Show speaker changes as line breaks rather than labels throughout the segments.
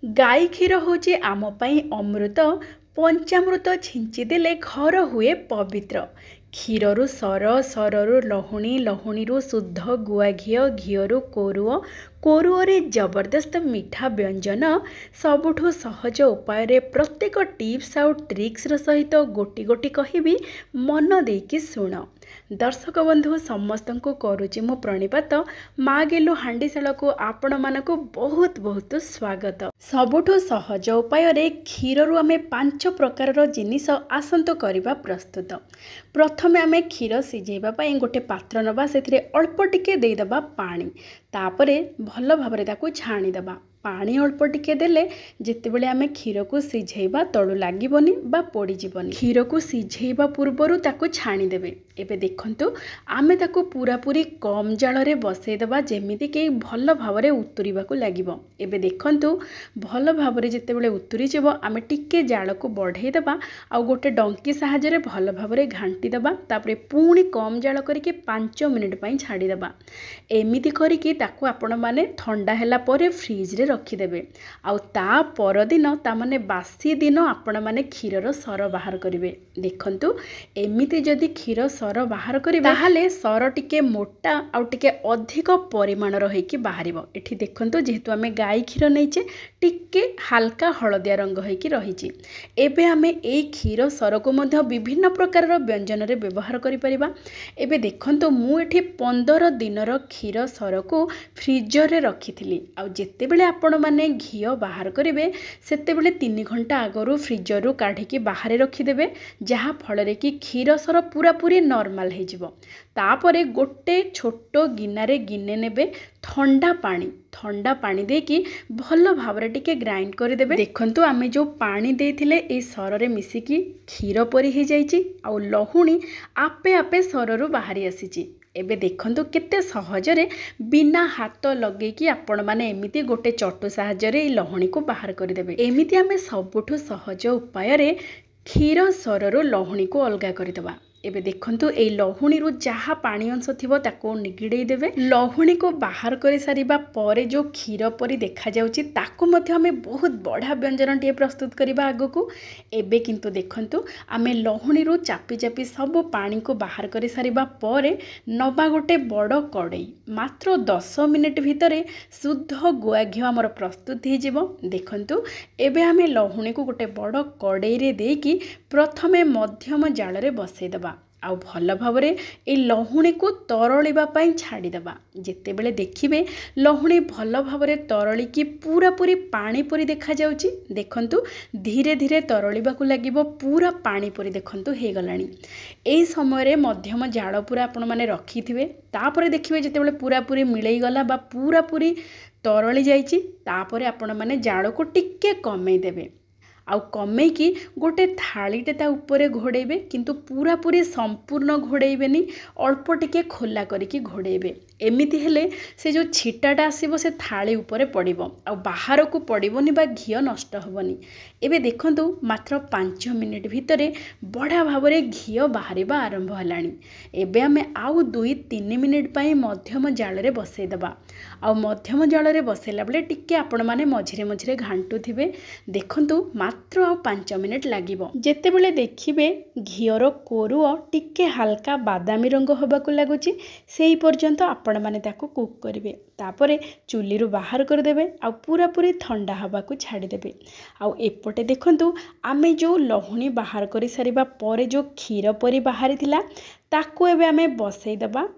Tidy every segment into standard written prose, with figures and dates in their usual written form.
गाई क्षीर होचे आम पाई अमृत। पंचामृत छिंचिदेले घर हुए पवित्र। क्षीरु सर, सरु लहुणी, लहुणीरु शुद्ध गुआ घी, घीरु कोरुओ, कोरुओरे जबरदस्त मीठा व्यंजन। सबुठु सहज उपाय प्रत्येक टिप्स आउ ट्रिक्स सहित गोटी गोटी कहबी, मन देकी सुन। दर्शक बंधु समस्त को करुची मु प्रणिपात। माँ गेलु हांडीशाला को आपण मानक बहुत बहुत स्वागत। सबुठु सहज उपाय क्षीरु आम 5 प्रकार जिनिस आसंतु करवा प्रस्तुत। प्रथमे आम क्षीर सिझेबा पई गोटे पात्र नबा, सेथिरे अल्प टिके देदेबा पानी, तापरे भल भाबरे ताकू छाणीदेबा। पानी अल्प टिके देले जितेबेले आम क्षीर को सिझेबा तळु लागिबनी बा पोड़ी जीवनी। क्षीर को सिझेबा पूर्वरु ताकू छाणीदेबे। एबे देखंतु आमे ताकू पूरा पूरी कम जाल रे बसैदेबा, जेमिति कि भल भाबरे उतुरिबाकू लागिबो। एबे देखंतु भल भाबरे जितेबेले उतुरी जीवो आमे टिके जाल को बढ़ाई देबा, आ गोटे डंकी सहायता रे भल भाबरे घांटी देबा। तापरे पुणी कम जाल करके 5 मिनिट पई छाडी देबा। एमिति करिकि ताकू आपण माने ठंडा हैला परे फ्रिज रे रखिदेबे। आउ ता परदिन ता माने बासी दिन आपण माने क्षीरर सर बाहर करिवे। देखंतु एमिति जदि क्षीर सर बाहर करिवे ताहाले सर टिके मोटा आउ टिके अधिक परिमाण रहिकी बाहरिबो। एठी देखंतु जेहेतु आमे गाई क्षीर नैचे टिके हल्का हळदिया रंग होइकी रहिची। एबे आमे एई क्षीर सर को मध्य विभिन्न प्रकार व्यंजन रे व्यवहार करि परिबा। एबे देखंतु मु एठी 15 दिनर क्षीर सर को फ्रीजर रे रखिथिली। आउ जेतेबेले आपण माने घी बाहर करिवे सेतेबेले 3 घंटा आगरु फ्रीजर रु काढिकी बाहर रखिदेबे, जहा फଳରେ कि क्षीर सर पूरा पूरी नॉर्मल हे जिवो। तापरे गोटे छोटो गिनारे गिने नेबे ठंडा पानी देकी भल भावरे टिके ग्राइंड कर देबे। देखंतु आमे जो पानी देथिले ए सर रे मिसिकी क्षीर परी हे जाईची, आउ लहुणी आपे आपे सर रु बाहरी आसीची। एबे देखंतु केते सहजरे बिना हाथ लगे कि आपण माने एमिति गोटे चटु सहायता रे लहुणी को बाहर कर देबे। एमिति आमे सबुठु सहज उपाय रे क्षीर सर रु लहुणी को अलगा कर देबा। एबे देखंतु ए लहुणी रु जहा पानी अंश थिबो ताको निगिडे देबे। लहुणी को बाहर करे सारिबा परे जो क्षीर परी देखा जाउची ताको मध्ये हमें बहुत बड़ा व्यंजन टे प्रस्तुत करिबा आगो। एबे किंतु देखंतु आमे लहुणी रु चापी चापी सब पानी को बाहर करे सारिबा परे नबा गोटे बड़ कड़ई, मात्र 10 मिनिट भितरे शुद्ध गुआ घी हमर प्रस्तुत हो जिवो। देखंतु एबे आमे लहुणी को गोटे बड़ कड़ई रे देकी प्रथमे मध्यम जाल रे बसै देबा। आउ भल भावरे ए लहुणी को तरलिबा पई छाड़ी देबा। जेतेबेले देखिबे लहुणी भल भावरे तरली की पूरा पूरी पानी परी देखा जाउची। देखंतु धीरे धीरे तरलिबा को लागिबो, पूरा पानी परी देखंतु हे गलानी। एई समय रे मध्यम जाल पूरा आपण माने रखिथिबे। तापरे देखिबे जेतेबेले पूरा पूरी मिलई गला बा पूरा पूरी तरली जाईची, तापरे आपण माने जाल को टिके कमेई देबे। आउ कमेई की गोटे थालीटे ता ऊपर घोड़ेबे, किंतु पूरा पूरी संपूर्ण घोड़ेबेनी, अल्प टिके खोला करिकी घोड़ेबे। एमिति हेले से जो छिटाटा आसीबो से थाली ऊपर पड़िबो, आ बाहर को पड़िबोनी बा घी नष्ट होबनी। एबे देखंतु मात्र 5 मिनिट भितरे बड़ा भावरे घी बाहरिबा आरंभ हलानी। एबे आमे आउ 2-3 मिनिट पई मध्यम जाल रे बसै देबा। आ मध्यम जाल रे बसैला बेले टिके आपण माने मझिरे मझिरे घांटू थिबे। देखंतु मात्र आ 5 मिनिट लागिबो। जेतेबेले देखिबे घीर कोरुओ टिके हल्का बादामी रंग होबाकू लागुची, सेही पर्यंत आपण माने ताको कुक करिवे। तापरे चुली रु बाहर कर देबे, आ पूरा पूरी ठंडा हबाकू छाड़ी देबे। आ एपटे देखंतु आमे जो लहुणी बाहर करि सारिबा परे जो क्षीर परी बाहरी थिला ताको एबे आमे बसै देबा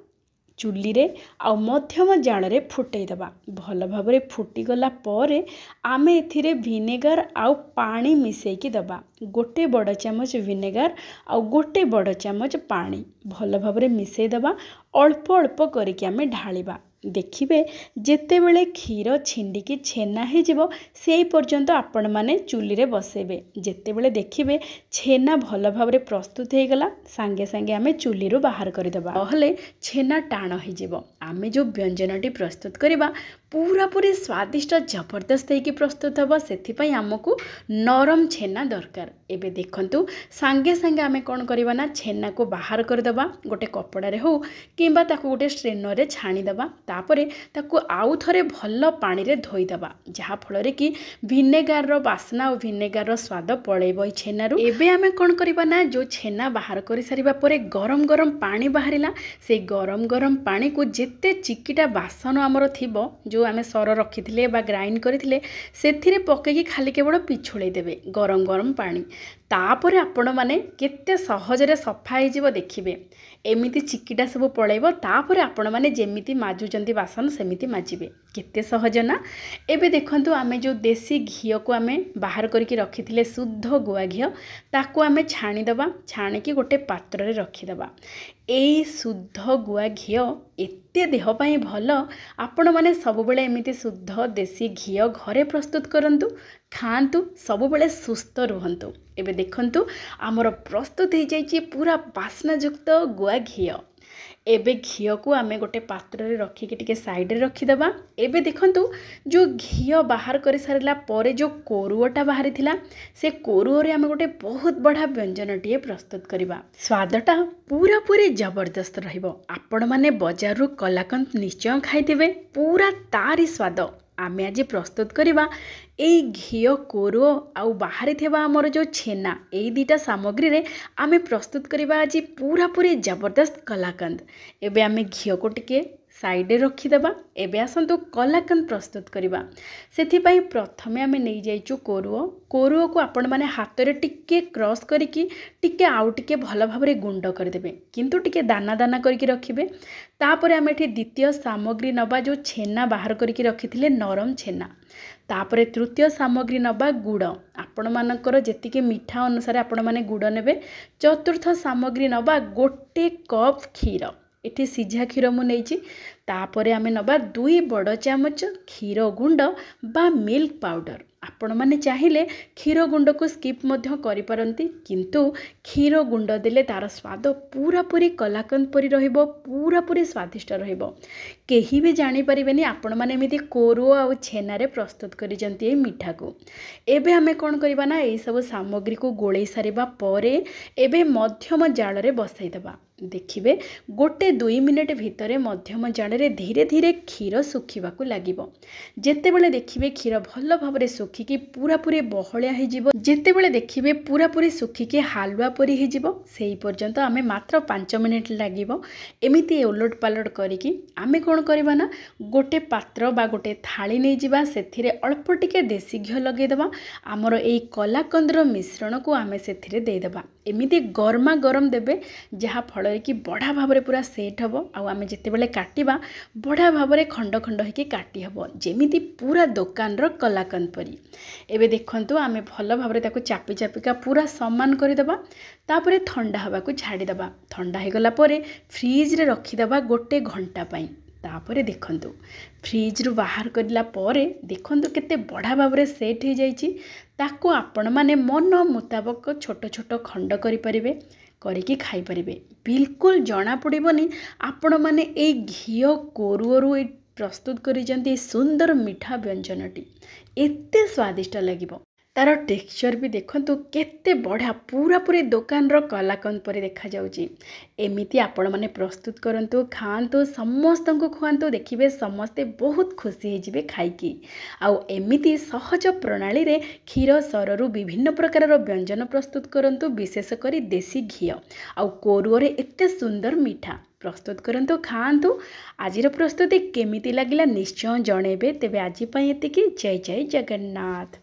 चुली रे, आ मध्यम जाल रे फुटै देबा। भल भाबरे फुटी गला परे आमे एथिरे विनेगर आउ पानी मिसै कि देबा। गोटे बड़ चामच विनेगर आउ गोटे बड़ चामच पानी भल भाबरे मिसै देबा। अल्प अल्प करिकि आमे ढालिबा। देखिबे जेतेबेले क्षीर छिंडिकी छेना हे जिवो सेही पर्यंत आपण माने चुली रे बसेबे। जेतेबेले देखिबे छेना भल भाबरे प्रस्तुत हे गला, सांगे सांगे आमे चुली रु बाहर कर देबा, नहले छेना टाण हे जिवो। आमे जो व्यंजनटी प्रस्तुत करिबा पूरा पूरी स्वादिष्ट जबरदस्त होगी प्रस्तुत हम से आमको नरम छेना दरकार। एबे देखंतु सांगे सांगे आमे कौन करवा ना छेना को बाहर करदबा गोटे कपड़े हो किंबा ताको गोटे स्ट्रेनर रे छाणीदबा तापरे ताको आउ थरे भल पानी रे धोईदबा जहा फल कि भिनेगार रो बास्ना और भिनेगार रो स्वाद पळेबो ई छेनारू। एबे आमे कौन करवा ना जो छेना बाहर कर सारिबा परे गरम गरम पानी बाहरिला से गरम गरम पानी को जेते चिकिटा बासन आमर थिबो जो आमे सर रखिथिले बा ग्राइंड करथिले सेथिरे पकेकी खाली केवल पिछुळेई देबे गरम गरम पानी। तापर आपण माने केते सहजरे सफा हो देखिए एमिति चिकिटा सब पळेइबो तापर आपण माने जेमिति माजुचंती बासन सेमिति माजिबे केते सहज ना। एबे देखंतु आमे जो देसी घी को आमे बाहर करके रखिथिले शुद्ध गुआ घी ताको आमे छाणी दबा छाणिकी गोटे पात्र रे रखी दबा। एई शुद्ध गुआ घी एते देह पई भल आपण माने सब बेले एमिति शुद्ध देसी घी घरे प्रस्तुत करंतु खांतु सब बेले सुस्थ रुहंतु। एबे देखंतु आमर प्रस्तुत हो जाइए पूरा बास्नायुक्त गुआ घी। एबे घी को आमे गोटे पात्र रे रखिकी टिके साइड रे रखीदबा। एबे देखंतु जो घी बाहर कर सारिला परे जो कोरुओटा बाहरी थिला से कोरुओ रे आमे गोटे बहुत बड़ा व्यंजनटीए प्रस्तुत करिबा। स्वादटा पूरा पूरी जबरदस्त रहिबो। आपण माने बाजार रु कलाकंद निश्चय खाइथिबे पूरा तारी स्वाद आमे आज प्रस्तुत करिबा। एई घी कोरुओ आउ बाहरी थिबा हमर जो छेना एई दीटा सामग्री रे आमे प्रस्तुत करिबा आज पूरा पूरी जबरदस्त कलाकंद। एबे आमे घी को टिके साइड रखीदबा। एबे आसंतु कलाकंद प्रस्तुत करिबा। सेथिपाई प्रथमे आमे नै जाइचु कोरुओ कोरुओ को आपण माने हाथ रे टिके क्रॉस करिकी टिके आउ टिके भल भाबरे गुंड कर देबे किंतु टिके दाना दाना करके रखिबे। तापरे आमे एठी द्वितीय सामग्री नबा जो छेना बाहर करके रखिथिले नरम छेना। तापरे तृतीय सामग्री नबा गुड़ आपण मानकर जेतिके मीठा अनुसार आपण माने गुड़ नेबे। चतुर्थ सामग्री नबा गोटे कप क्षीर एठी सीझा क्षीर मु नेइची। तापरे आमे नबा 2 बड़ चामच क्षीर गुंड बा मिल्क पाउडर। आपण माने चाहिए क्षीर गुंड को स्किप मध्य करि परंती किंतु क्षीर गुंड देले तार स्वाद पूरा पूरी कलाकंद परी रहिबो पूरा पूरी स्वादिष्ट रहिबो। केही भी जानि परिबेनी आपण माने एमिति कोरुओ आ छेना रे प्रस्तुत करि जंती ए मिठा को। एबे हमें कोन करबा ना ए सब सामग्री को गोळेई सारिबा परे एबे मध्यम जाल रे बसाई दबा। देखिबे गोटे 2 मिनिट भितरे मध्यम जाल रे धीरे धीरे क्षीर सुखिबा को लागिबो। जेते बेले देखिबे क्षीर भल भाबरे सुखिकी पूरा पूरी बहलिया हो जिवो जेते बेले देखिबे पूरा पूरी सुखिकी हालुआ परी हो जिवो सेही पर्यंत आमे मात्र 5 मिनिट लागिबो। एमिति ओलट पालट करिकी आमे कोन करबा ना गोटे पात्र बा गोटे थाली नै जिबा सेथिरे अल्प टिके देसी घी लगे दबा। हमर एई कलाकंदर मिश्रण को आमे सेथिरे दे दबा। एमिति गरमा गरम देबे जहा फल कि बड़ा भाबरे पूरा सेट हबो आ आमे जेते बेले काटिबा बड़ा भाबरे खंड खंड होके काटी हबो जेमिति पूरा दुकान रो कलाकंद परी। एबे देखंतु आमे भल भाबरे ताको चापी चापिका पूरा समान कर देबा। तापरे ठंडा हवा को छाड़ी दबा। ठंडा हे गला परे फ्रिज रे रखी दबा गोटे घंटा पई। तापरे देखंतु फ्रिज रु बाहर करला परे देखंतु केते बड़ा भाबरे सेट हो जाइची। ताको आपण माने मन मुताबक छोट छोट खंड करि परिबे करिकी खाई परिबे। बिल्कुल जना पड़िबनी आपण माने ए घी कोरुओरु प्रस्तुत करिजंती सुंदर मीठा व्यंजनटी एते स्वादिष्ट लागिबो। तार टेक्सचर भी देखंतु केते बढ़िया पूरा पूरी दुकान रो कलाकंद परी देखा जाउची। एमिति आपण माने प्रस्तुत करंतु खांतु समस्त को खुआंतु देखिबे समस्ते बहुत खुशी हो जिवे खाइकी। आउ एमिति सहज प्रणाली रे क्षीर सररु विभिन्न प्रकार रो व्यंजन प्रस्तुत करंतु विशेष करी देसी घी आउ कोरुओ रे एते सुंदर मीठा प्रस्तुत करंतु खांतु। आजिर प्रस्तुति केमिति लागिला निश्चय जणेबे। तेबे आजि पई एतिकी। जय जय जगन्नाथ।